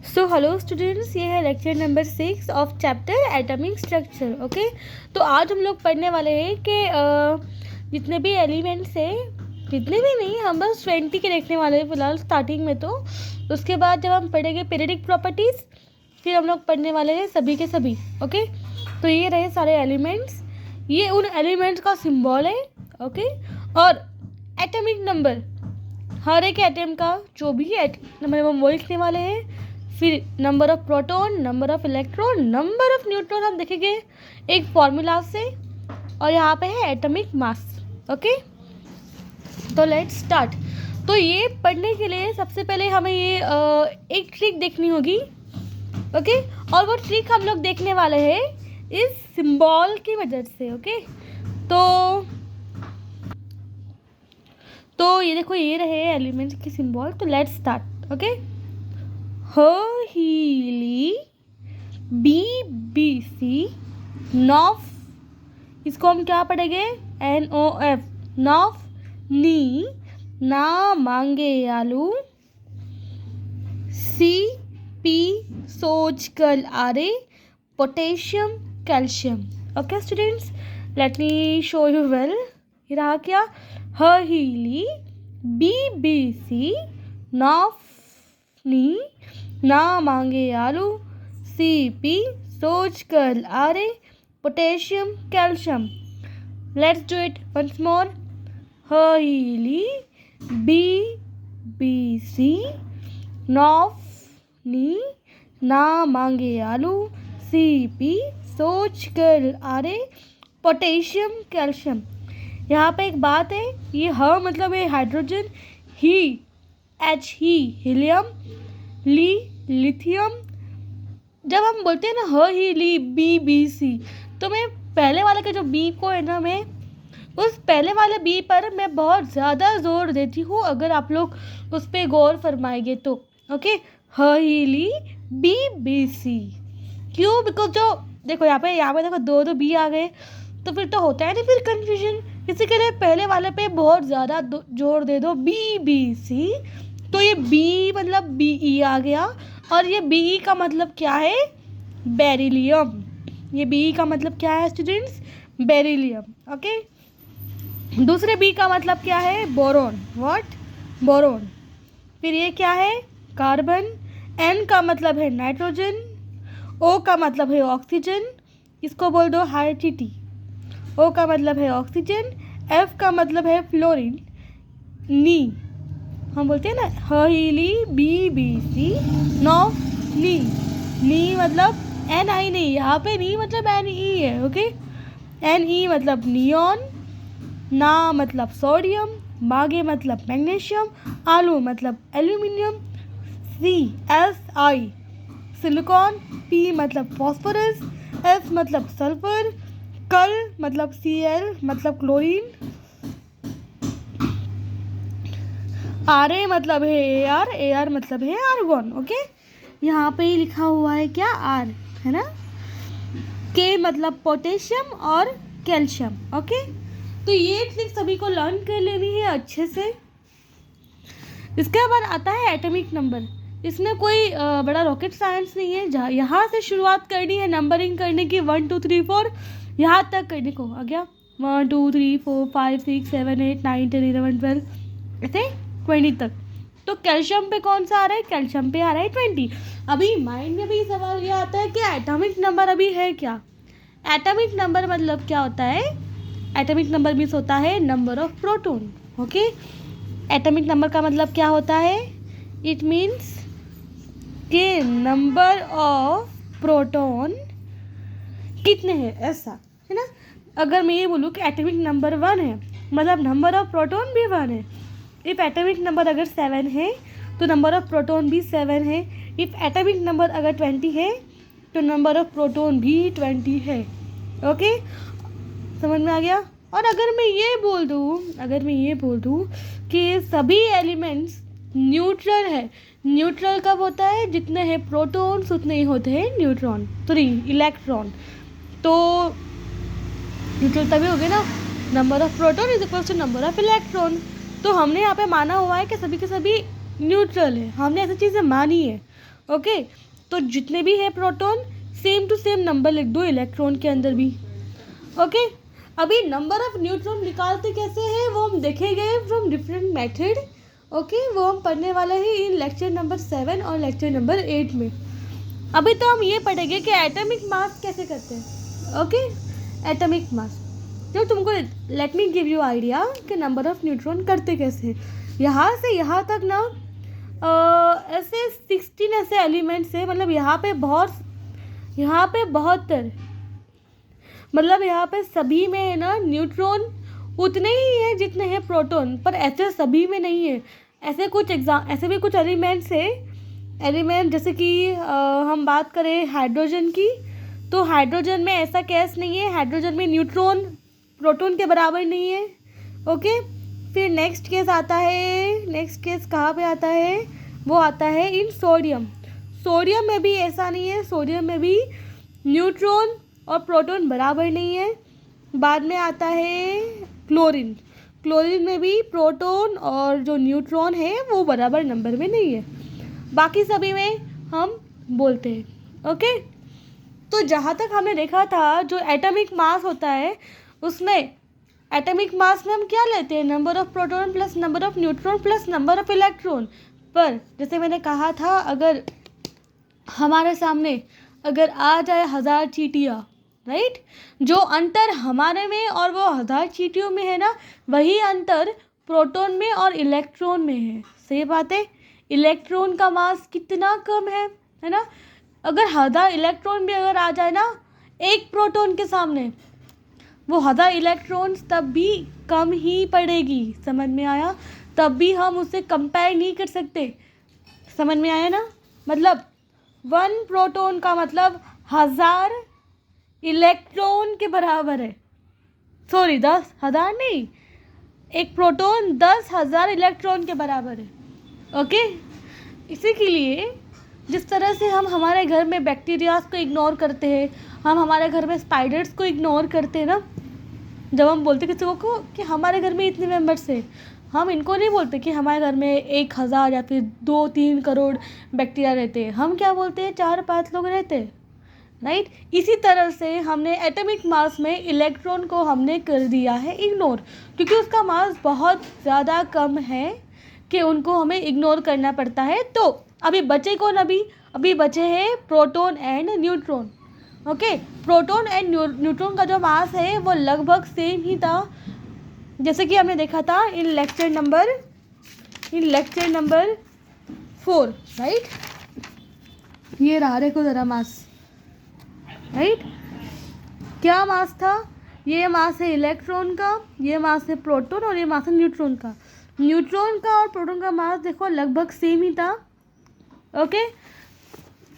So hello students, ये है lecture number 6 of chapter atomic structure. Okay, तो आज हम लोग पढ़ने वाले हैं कि जितने भी एलिमेंट्स हैं, जितने भी नहीं, हम बस 20 के देखने वाले हैं फिलहाल स्टार्टिंग में। तो उसके बाद जब हम पढ़ेंगे पीरियडिक प्रॉपर्टीज़, फिर हम लोग पढ़ने वाले हैं सभी के सभी। ओके, तो ये रहे सारे एलिमेंट्स, ये उन एलिमेंट्स का सिंबल है। ओके, और एटॉमिक नंबर, हर एक एटम का जो भी एटम नंबर हम वो लिखने वाले हैं। फिर number of proton, number of electron, number of neutron हम देखेंगे एक फॉर्मूला से, और यहाँ पे है एटॉमिक मास। ओके, तो लेट्स स्टार्ट। तो ये पढ़ने के लिए सबसे पहले हमें ये एक ट्रिक देखनी होगी। ओके, और वो ट्रिक हम लोग देखने वाले हैं इस सिंबल की मदद से। ओके, तो ये देखो, ये रहे एलिमेंट्स की सिंबल। तो let's start. Okay, Healy BBC नॉफ, इसको हम क्या पढ़ेंगे? NOF, नॉफ। नी, ना मांगे आलू। CP, सोच कल आरे, potassium, calcium. Okay students, let me show you well. ये रहा क्या? हीली BBC नॉफ, नी, ना मांगे आलू। CP, सोच कर आरे, potassium, calcium. Let's do it once more. हीली BBC नॉफ, नी, ना मांगे आलू। CP, सोच कर आरे, पोटेशियम, कैल्शियम। यहाँ पे एक बात है, ये मतलब है हाइड्रोजन, ही हीलियम, लिथियम। जब हम बोलते हैं ना हीली BBC, तो मैं पहले वाले का जो बी को है ना, मैं उस पहले वाले बी पर मैं बहुत ज़्यादा जोर देती हूँ, अगर आप लोग उस पर गौर फरमाएंगे तो। ओके, हीली BBC क्यों? बिकॉज जो देखो यहाँ पे देखो दो बी आ गए, तो फिर तो होता है ना फिर कंफ्यूजन। इसी के लिए पहले वाले पे बहुत ज़्यादा जोर दे दो, BBC। तो ये बी मतलब BE आ गया, और ये BE का मतलब क्या है? बेरिलियम। ये BE का मतलब क्या है स्टूडेंट्स? बेरिलियम। ओके, दूसरे B का मतलब क्या है? बोरोन। व्हाट? बोरोन। फिर ये क्या है? कार्बन। N का मतलब है नाइट्रोजन। O का मतलब है ऑक्सीजन, इसको बोल दो HT। O का मतलब है ऑक्सीजन। F का मतलब है फ्लोरीन। नी, हम बोलते हैं ना हीली BBC नॉफ, नी मतलब NI नहीं, यहाँ पे नी मतलब NE है। ओके, NE मतलब नियॉन, ना मतलब सोडियम, मागे मतलब मैग्नीशियम, आलू मतलब एल्यूमिनियम, CSI सिलिकॉन, P मतलब फॉस्फोरस, S मतलब सल्फर, कल मतलब Cl मतलब क्लोरीन, RA मतलब है AR मतलब है आर्गन। ओके, यहाँ पे लिखा हुआ है क्या? R है ना। K मतलब पोटेशियम और कैल्शियम। ओके, तो ये ट्रिक सभी को लर्न कर लेनी है अच्छे से। इसके बाद आता है एटॉमिक नंबर। इसमें कोई बड़ा रॉकेट साइंस नहीं है। यहाँ से शुरुआत करनी है नंबरिंग करने की, 1 2 3 4 यहाँ तक करने को आ गया। 1 2 3 4 5 6 7 8 9 10 11 12 ऐसे 20 तक। तो कैल्शियम पे कौन सा आ रहा है? कैल्शियम पे आ रहा है 20। अभी माइंड में भी सवाल ये आता है कि एटॉमिक नंबर अभी है क्या? एटॉमिक नंबर मतलब क्या होता है? एटॉमिक नंबर मीन्स होता है number of proton. Okay, atomic number का मतलब क्या होता है? इट मीन्स के नंबर ऑफ प्रोटॉन कितने हैं, ऐसा है ना। अगर मैं ये बोलूँ कि एटॉमिक नंबर 1 है, मतलब नंबर ऑफ प्रोटॉन भी 1 है। इफ़ एटॉमिक नंबर अगर 7 है, तो नंबर ऑफ प्रोटॉन भी 7 है। इफ़ एटॉमिक नंबर अगर 20 है, तो नंबर ऑफ प्रोटॉन भी 20 है। ओके, समझ में आ गया? और अगर मैं ये बोल दूँ कि सभी एलिमेंट्स न्यूट्रल है, न्यूट्रल कब होता है? जितने हैं प्रोटॉन्स उतने ही होते हैं न्यूट्रॉन, इलेक्ट्रॉन। तो न्यूट्रल तभी हो गए ना, number of proton is equal to number of electron. तो हमने यहाँ पे माना हुआ है कि सभी के सभी न्यूट्रल है, हमने ऐसी चीज़ें मानी है। ओके, तो जितने भी है proton same to same number लिख दो इलेक्ट्रॉन के अंदर भी। ओके, अभी नंबर ऑफ न्यूट्रॉन निकालते कैसे हैं वो हम देखेंगे फ्रॉम डिफरेंट मेथड। ओके, वो हम पढ़ने वाले हैं इन लेक्चर नंबर 7 और लेक्चर नंबर 8 में। अभी तो हम ये पढ़ेंगे कि एटॉमिक मास कैसे करते हैं। ओके, एटॉमिक मास, जो तुमको let me give you idea कि नंबर ऑफ न्यूट्रॉन करते कैसे हैं। यहाँ से यहाँ तक ना ऐसे 16 ऐसे एलिमेंट्स है, मतलब यहाँ पे 72, मतलब यहाँ पे सभी में है ना न्यूट्रॉन उतने ही है जितने हैं प्रोटॉन, पर ऐसे सभी में नहीं है। ऐसे भी कुछ एलिमेंट्स है, एलिमेंट जैसे कि हम बात करें हाइड्रोजन की, तो हाइड्रोजन में ऐसा केस नहीं है, हाइड्रोजन में न्यूट्रॉन प्रोटॉन के बराबर नहीं है। ओके, फिर नेक्स्ट केस आता है, नेक्स्ट केस कहाँ पे आता है, वो आता है इन सोडियम। सोडियम में भी ऐसा नहीं है, सोडियम में भी न्यूट्रॉन और प्रोटॉन बराबर नहीं है। बाद में आता है क्लोरीन, क्लोरीन में भी प्रोटॉन और जो न्यूट्रॉन है वो बराबर नंबर में नहीं है। बाकी सभी में हम बोलते हैं। ओके, तो जहाँ तक हमने देखा था जो एटॉमिक मास होता है उसमें एटॉमिक मास में हम क्या लेते हैं, number of proton plus number of neutron plus number of electron. पर जैसे मैंने कहा था, अगर हमारे सामने अगर आ जाए 1000 चींटियाँ, राइट, जो अंतर हमारे में और वो 1000 चींटियों में है ना, वही अंतर प्रोटॉन में और इलेक्ट्रॉन में है। सही बात है, इलेक्ट्रॉन का मास कितना कम है ना। अगर 1000 इलेक्ट्रॉन भी अगर आ जाए ना एक प्रोटॉन के सामने, वो 1000 इलेक्ट्रॉन्स तब भी कम ही पड़ेगी। समझ में आया, तब भी हम उससे कंपेयर नहीं कर सकते। समझ में आया ना, मतलब 1 प्रोटॉन का मतलब 1000 इलेक्ट्रॉन के बराबर है। सॉरी, 10,000 नहीं, एक प्रोटॉन 10,000 इलेक्ट्रॉन के बराबर है। ओके, इसी के लिए जिस तरह से हम हमारे घर में बैक्टीरियाज को इग्नोर करते हैं, हम हमारे घर में स्पाइडर्स को इग्नोर करते हैं ना, जब हम बोलते किसी को कि हमारे घर में इतने मेंबर्स हैं, हम इनको नहीं बोलते कि हमारे घर में 1000 या फिर 2-3 करोड़ बैक्टीरिया रहते हैं। हम क्या बोलते हैं, 4-5 लोग रहते हैं, राइट। इसी तरह से हमने एटॉमिक मास में इलेक्ट्रॉन को हमने कर दिया है इग्नोर, क्योंकि उसका मास बहुत ज़्यादा कम है कि उनको हमें इग्नोर करना पड़ता है। तो अभी बचे कौन, अभी बचे हैं proton and neutron. Okay, proton and neutron का जो मास है वो लगभग सेम ही था, जैसे कि हमने देखा था इन लेक्चर नंबर 4, राइट। ये रहा, देखो ज़रा मास, राइट। क्या मास था, ये मास है इलेक्ट्रॉन का, ये मास है प्रोटॉन और ये मास है न्यूट्रॉन का। न्यूट्रॉन का और प्रोटॉन का मास देखो लगभग सेम ही था। ओके,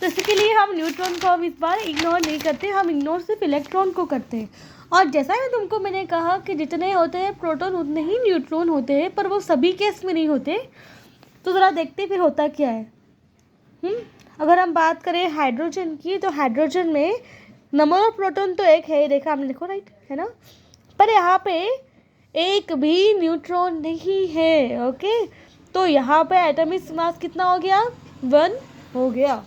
तो इसके लिए हम न्यूट्रॉन को अब इस बार इग्नोर नहीं करते, हम इग्नोर सिर्फ इलेक्ट्रॉन को करते हैं। और जैसा ही मैंने कहा कि जितने होते हैं प्रोटॉन उतने ही न्यूट्रॉन होते हैं, पर वो सभी केस में नहीं होते। तो ज़रा देखते फिर होता क्या है। अगर हम बात करें हाइड्रोजन की, तो हाइड्रोजन में नंबर ऑफ प्रोटॉन तो एक है, देखा हमने, देखो राइट है ना, पर यहाँ पे एक भी न्यूट्रॉन नहीं है। ओके, तो यहाँ पे एटॉमिक मास कितना हो गया, 1 हो गया।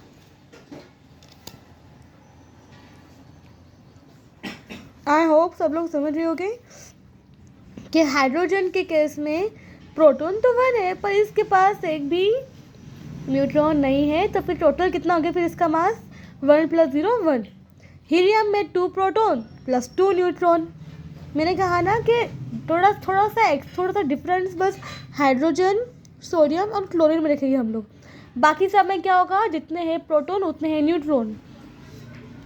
आई होप सब लोग समझ रहे होंगे कि हाइड्रोजन के केस में प्रोटॉन तो 1 है, पर इसके पास एक भी न्यूट्रॉन नहीं है। तो फिर टोटल कितना हो गया फिर इसका मास, 1 + 0 1। हीलियम में 2 प्रोटॉन प्लस 2 न्यूट्रॉन। मैंने कहा ना कि थोड़ा सा डिफरेंस बस हाइड्रोजन, सोडियम और क्लोरीन में रखेंगे हम लोग। बाकी सब में क्या होगा, जितने हैं प्रोटॉन उतने हैं न्यूट्रॉन।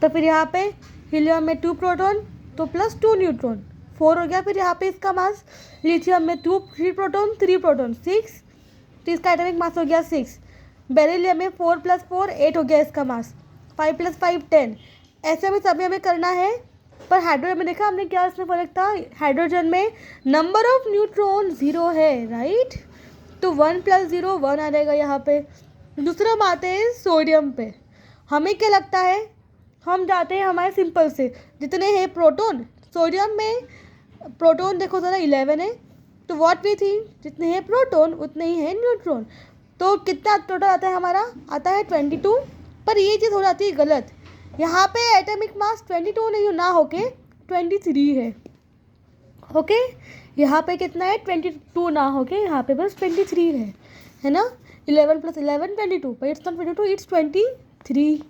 तो फिर यहाँ पे हीलियम में 2 प्रोटॉन तो प्लस 2 न्यूट्रॉन, 4 हो गया। फिर यहाँ पे इसका मास, लिथियम में 3 प्रोटॉन 6, तो इसका एटॉमिक मास हो गया 6। बेरिलियम में 4 + 4 8 हो गया इसका मास, 5 + 5 10। ऐसे हमें सभी हमें करना है। पर हाइड्रोजन में देखा हमने क्या इसमें फ़र्क था, हाइड्रोजन में नंबर ऑफ न्यूट्रॉन 0 है, राइट। तो 1 + 0 1 आ जाएगा यहाँ पे। दूसरा बात है सोडियम पे, हमें क्या लगता है, हम जाते हैं हमारे सिंपल से, जितने हैं प्रोटॉन, सोडियम में प्रोटॉन देखो ज़रा 11 है, तो व्हाट वी थिंक, जितने हैं प्रोटॉन उतने ही हैं न्यूट्रॉन। तो कितना टोटल आता है हमारा, आता है 22। पर ये चीज़ हो जाती है गलत, यहाँ पे एटॉमिक मास 22 नहीं ना होके 23 है। ओके, यहाँ पे कितना है 22 ना होके यहाँ पे बस 23 है ना। 11 + 11 22, पर इट्स नॉट 22, इट्स 23।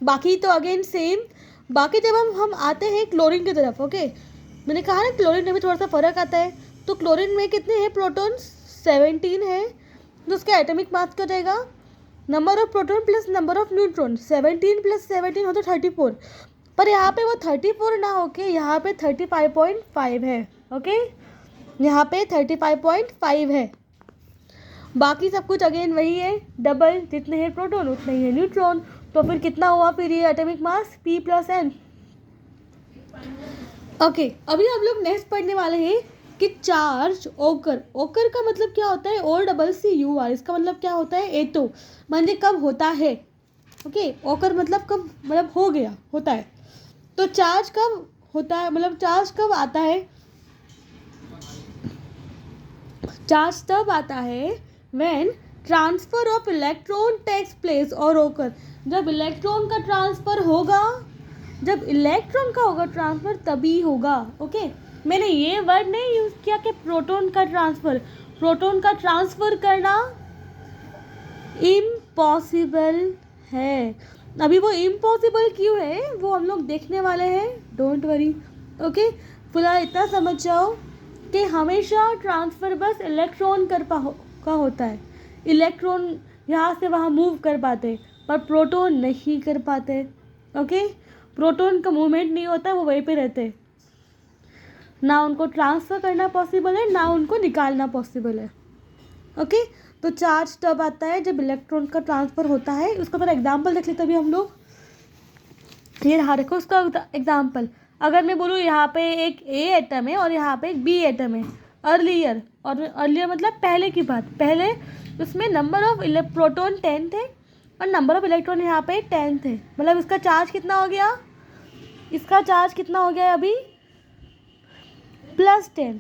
बाकी तो अगेन सेम। बाकी जब हम आते हैं क्लोरीन की तरफ, ओके, मैंने कहा ना क्लोरीन में भी थोड़ा सा फर्क आता है। तो क्लोरीन में कितने हैं प्रोटॉन्स, 17 है। तो उसका एटॉमिक मास क्या हो जाएगा, number of proton plus number of neutron, 17 + 17 होता है 34। पर यहाँ पे वो 34 ना होके यहाँ पे 35.5 है। ओके, यहाँ पे 35.5 है। बाकी सब कुछ अगेन वही है, डबल, जितने हैं प्रोटॉन उतने ही है न्यूट्रॉन। तो फिर कितना हुआ फिर ये atomic mass, P + N। Okay, अभी हम लोग नेक्स्ट पढ़ने वाले हैं कि चार्ज ओकर। ओकर का मतलब क्या होता है, OCCUR। इसका मतलब क्या होता है, एटो, म्हणजे कब होता है। ओके, ओकर मतलब कब, मतलब हो गया, होता है। तो चार्ज कब होता है, मतलब चार्ज कब आता है, चार्ज तब आता है when transfer of electron takes place और ओकर। जब इलेक्ट्रॉन का ट्रांसफर होगा, जब इलेक्ट्रॉन का होगा ट्रांसफर तभी होगा। ओके, मैंने ये वर्ड नहीं यूज किया कि प्रोटॉन का ट्रांसफर, प्रोटॉन का ट्रांसफर करना इम्पॉसिबल है। अभी वो इम्पॉसिबल क्यों है वो हम लोग देखने वाले हैं, डोंट वरी। ओके, फिलहाल इतना समझ जाओ कि हमेशा ट्रांसफर बस इलेक्ट्रॉन का होता है। इलेक्ट्रॉन यहाँ से वहाँ मूव कर पाते, पर प्रोटॉन नहीं कर पाते। ओके, प्रोटॉन का मूवमेंट नहीं होता, वो वहीं पे रहते, ना उनको ट्रांसफ़र करना पॉसिबल है ना उनको निकालना पॉसिबल है। ओके, तो चार्ज तब आता है जब इलेक्ट्रॉन का ट्रांसफ़र होता है। उसका थोड़ा एग्जाम्पल देख लेते अभी हम लोग। ये रहा, देखो उसका एग्जाम्पल। अगर मैं बोलूँ यहाँ पे एक ए एटम है और यहाँ पे एक बी एटम है, अर्लियर, और अर्लियर मतलब पहले की बात, पहले उसमें नंबर ऑफ प्रोटॉन 10 थे और नंबर ऑफ इलेक्ट्रॉन यहाँ पे 10 थे। मतलब इसका चार्ज कितना हो गया, इसका चार्ज कितना हो गया अभी, +10।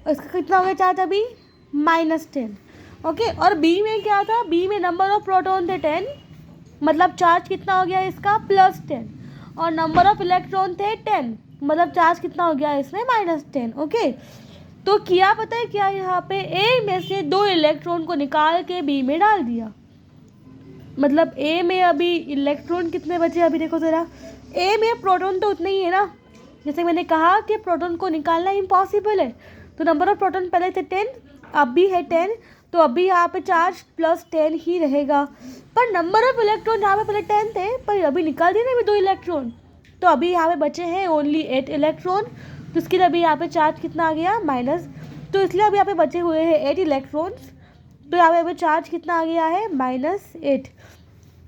इसका कितना हो गया चार्ज अभी, -10। ओके, और बी में क्या था, बी में नंबर ऑफ प्रोटॉन थे 10, मतलब चार्ज कितना हो गया इसका, +10, और नंबर ऑफ इलेक्ट्रॉन थे 10, मतलब चार्ज कितना हो गया इसमें, -10। ओके, तो क्या पता है क्या, यहाँ पे ए में से 2 इलेक्ट्रॉन को निकाल के बी में डाल दिया। मतलब ए में अभी इलेक्ट्रॉन कितने बचे, अभी देखो ज़रा, ए में प्रोटॉन तो उतने ही है ना। जैसे मैंने कहा कि प्रोटॉन को निकालना इम्पॉसिबल है, तो नंबर ऑफ प्रोटॉन पहले थे 10, अब भी है 10, तो अभी यहाँ पे चार्ज +10 ही रहेगा। पर नंबर ऑफ इलेक्ट्रॉन यहाँ पे पहले 10 थे, पर अभी निकाल दिए ना अभी 2 इलेक्ट्रॉन, तो अभी यहाँ पे बचे हैं ओनली 8 इलेक्ट्रॉन। तो इसके लिए अभी यहाँ पे चार्ज कितना आ गया, माइनस। तो इसलिए अभी यहाँ पे बचे हुए हैं 8 इलेक्ट्रॉन्स, तो यहाँ पे अभी चार्ज कितना आ गया है, -8।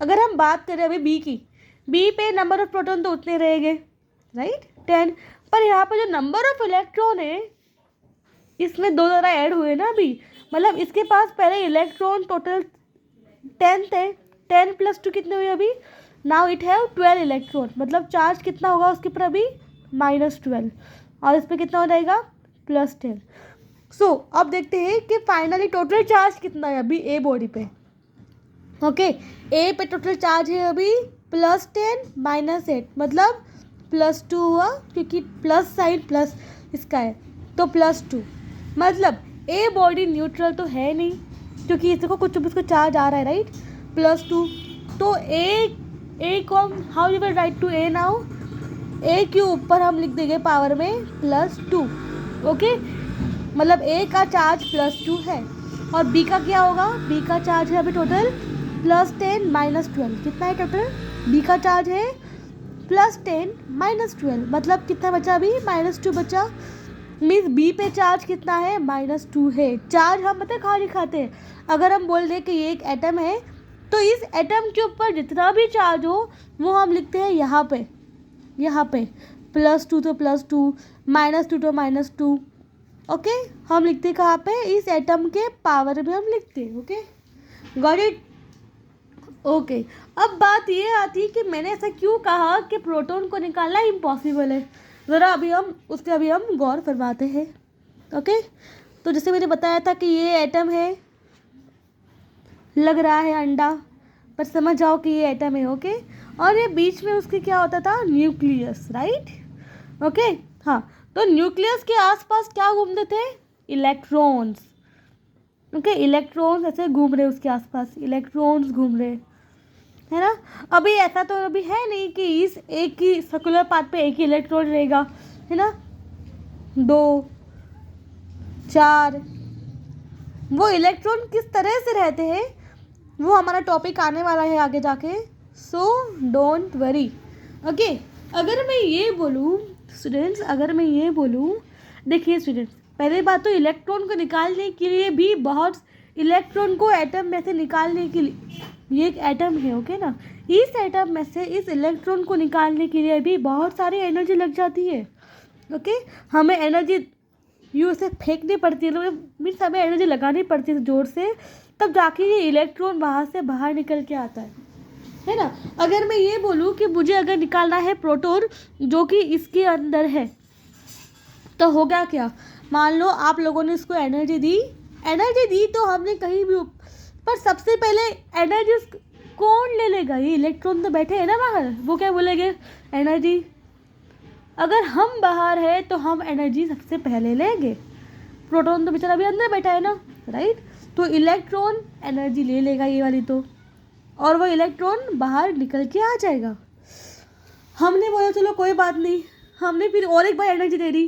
अगर हम बात करें अभी बी की, बी पे नंबर ऑफ प्रोटॉन तो उतने रहेंगे, राइट, 10। पर यहाँ पे जो नंबर ऑफ इलेक्ट्रॉन है इसमें 2 ज़रा ऐड हुए ना अभी, मतलब इसके पास पहले इलेक्ट्रॉन टोटल 10 थे, 10 + 2 कितने हुए अभी, नाउ इट हैव 12 इलेक्ट्रॉन। मतलब चार्ज कितना होगा उसके ऊपर अभी, -12, और इस पर कितना हो जाएगा, +10। सो अब देखते हैं कि फाइनली टोटल चार्ज कितना है अभी ए बॉडी पे। ओके, ए पे टोटल चार्ज है अभी +10 -8, मतलब +2 हुआ, क्योंकि प्लस साइन प्लस इसका है, तो +2। मतलब ए बॉडी न्यूट्रल तो है नहीं, क्योंकि इसको कुछ उसको चार्ज आ रहा है, राइट, +2। तो ए को हम how you will write to A now, A के ऊपर हम लिख देंगे पावर में +2। ओके, मतलब ए का चार्ज +2 है, और बी का क्या होगा, बी का चार्ज है अभी टोटल +10 -12, कितना है टोटल, बी का चार्ज है +10 -12, मतलब कितना बचा अभी, -2 बचा। मीन्स बी पे चार्ज कितना है, -2 है। चार्ज हम पता है कहाँ दिखाते हैं, अगर हम बोल दें कि ये एक एटम है, तो इस एटम के ऊपर जितना भी चार्ज हो वो हम लिखते हैं यहाँ पे, यहाँ पे +2 तो +2, -2 तो -2। ओके, हम लिखते हैं कहाँ पे, इस एटम के पावर में हम लिखते हैं। Okay, got it. ओके, अब बात ये आती है कि मैंने ऐसा क्यों कहा कि प्रोटॉन को निकालना इम्पॉसिबल है। ज़रा अभी हम गौर फरमाते हैं। ओके, तो जैसे मैंने बताया था कि ये एटम है, लग रहा है अंडा, पर समझ जाओ कि ये एटम है, ओके। और ये बीच में उसके क्या होता था, न्यूक्लियस, राइट, ओके। हाँ, तो न्यूक्लियस के आसपास क्या घूमते थे, इलेक्ट्रॉन्स, ओके। इलेक्ट्रॉन्स ऐसे घूम रहे उसके आसपास, इलेक्ट्रॉन्स घूम रहे, है ना। अभी ऐसा तो अभी है नहीं कि इस एक ही सर्कुलर पाथ पे एक ही इलेक्ट्रॉन रहेगा, है ना, 2 4। वो इलेक्ट्रॉन किस तरह से रहते हैं वो हमारा टॉपिक आने वाला है आगे जाके, सो डोंट वरी, ओके। अगर मैं ये बोलूँ स्टूडेंट्स, अगर मैं ये बोलूँ, देखिए स्टूडेंट्स, पहले बात तो इलेक्ट्रॉन को निकालने के लिए भी बहुत, इलेक्ट्रॉन को एटम में से निकालने के लिए, ये एक एटम है, ओके ना, इस एटम में से इस इलेक्ट्रॉन को निकालने के लिए भी बहुत सारी एनर्जी लग जाती है, ओके। हमें एनर्जी यूँ से फेंकनी पड़ती है, मीन्स हमें एनर्जी लगानी पड़ती है ज़ोर से, तब जाके ये इलेक्ट्रॉन वहाँ से बाहर निकल के आता है ना। अगर मैं ये बोलूँ कि मुझे अगर निकालना है प्रोटॉन जो कि इसके अंदर है, तो होगा क्या, मान लो आप लोगों ने इसको एनर्जी दी तो हमने कहीं भी, पर सबसे पहले एनर्जी कौन ले लेगा, ये इलेक्ट्रॉन तो बैठे हैं ना बाहर, वो क्या बोलेंगे, एनर्जी। अगर हम बाहर है तो हम एनर्जी सबसे पहले लेंगे, प्रोटॉन तो बेचारा अभी अंदर बैठा है ना, राइट। तो इलेक्ट्रॉन एनर्जी ले लेगा ये वाली तो, और वो इलेक्ट्रॉन बाहर निकल के आ जाएगा। हमने बोला चलो कोई बात नहीं, हमने फिर और एक बार एनर्जी दे दी,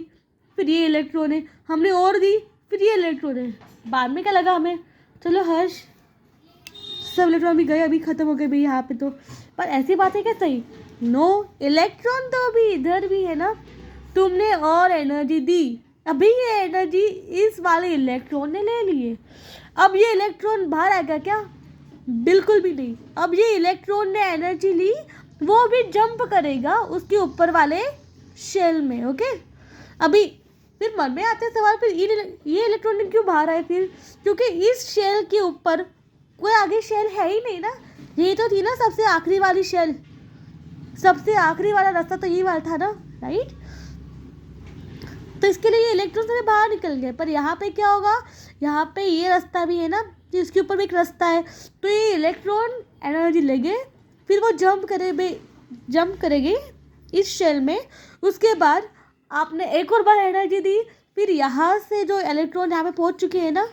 फिर ये इलेक्ट्रॉन है, हमने और दी, फिर ये इलेक्ट्रॉन है, बाद में क्या लगा हमें, चलो हर्ष सब इलेक्ट्रॉन भी गए, अभी ख़त्म हो गए भाई यहाँ पे तो, पर ऐसी बात है क्या, सही, नो, इलेक्ट्रॉन तो अभी इधर भी है ना, तुमने और एनर्जी दी, अभी ये एनर्जी इस वाले इलेक्ट्रॉन ने ले लिए, अब ये इलेक्ट्रॉन बाहर आएगा क्या, बिल्कुल भी नहीं। अब ये इलेक्ट्रॉन ने एनर्जी ली, वो भी जंप करेगा उसके ऊपर वाले शेल में, ओके। अभी फिर मन में आते सवाल, फिर ये इलेक्ट्रॉन क्यों बाहर आए फिर, क्योंकि इस शेल के ऊपर कोई आगे शेल है ही नहीं ना, यही तो थी ना सबसे आखिरी वाली शेल, सबसे आखिरी वाला रास्ता तो ये वाला था ना, राइट। तो इसके लिए ये इलेक्ट्रॉन से बाहर निकल गए, पर यहाँ पे क्या होगा, यहाँ पे ये रास्ता भी है ना, तो इसके ऊपर भी एक रास्ता है, तो ये इलेक्ट्रॉन एनर्जी लेंगे, फिर वो जंप करेंगे इस शेल में, उसके बाद आपने एक और बार एनर्जी दी, फिर यहाँ से जो इलेक्ट्रॉन यहाँ पे पहुँच चुके हैं ना,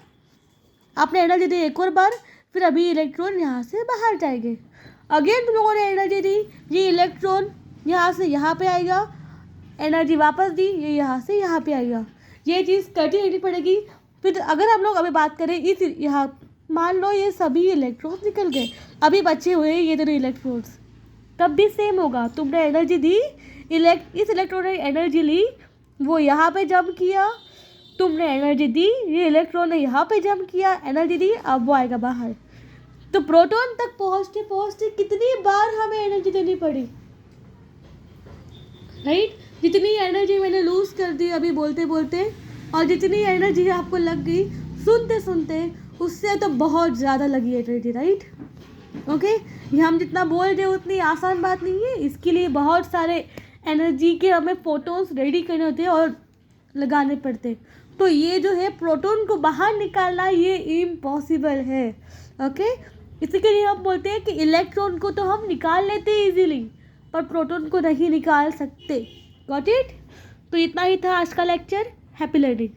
आपने एनर्जी दी एक और बार, फिर अभी इलेक्ट्रॉन यहाँ से बाहर जाएंगे, अगेन तुम लोगों ने एनर्जी दी, ये इलेक्ट्रॉन यहाँ से यहाँ पे आएगा, एनर्जी वापस दी, ये यहाँ से यहाँ पे आएगा, ये चीज़ करती रहनी पड़ेगी। फिर अगर हम लोग अभी बात करें इस यहाँ, मान लो ये सभी इलेक्ट्रॉन्स निकल गए, अभी बचे हुए ये दोनों इलेक्ट्रॉन्स, तब भी सेम होगा, तुमने एनर्जी दी, इस इलेक्ट्रॉन ने एनर्जी ली, वो यहाँ पे जंप किया, तुमने एनर्जी दी, ये इलेक्ट्रॉन ने यहाँ पे जंप किया, एनर्जी दी, अब वो आएगा बाहर। तो प्रोटॉन तक पहुँचते कितनी बार हमें एनर्जी देनी पड़ी, राइट। जितनी एनर्जी मैंने लूज़ कर दी अभी बोलते बोलते, और जितनी एनर्जी आपको लग गई सुनते सुनते, उससे तो बहुत ज़्यादा लगी एनर्जी, राइट, ओके। ये हम जितना बोल रहे उतनी आसान बात नहीं है, इसके लिए बहुत सारे एनर्जी के हमें फोटोन्स रेडी करने होते हैं और लगाने पड़ते हैं। तो ये जो है प्रोटॉन को बाहर निकालना ये इम्पॉसिबल है, ओके। इसी के लिए हम बोलते हैं कि इलेक्ट्रॉन को तो हम निकाल लेते हैं इजीली, पर प्रोटॉन को नहीं निकाल सकते, गॉट इट। तो इतना ही था आज का लेक्चर, हैप्पी लर्निंग।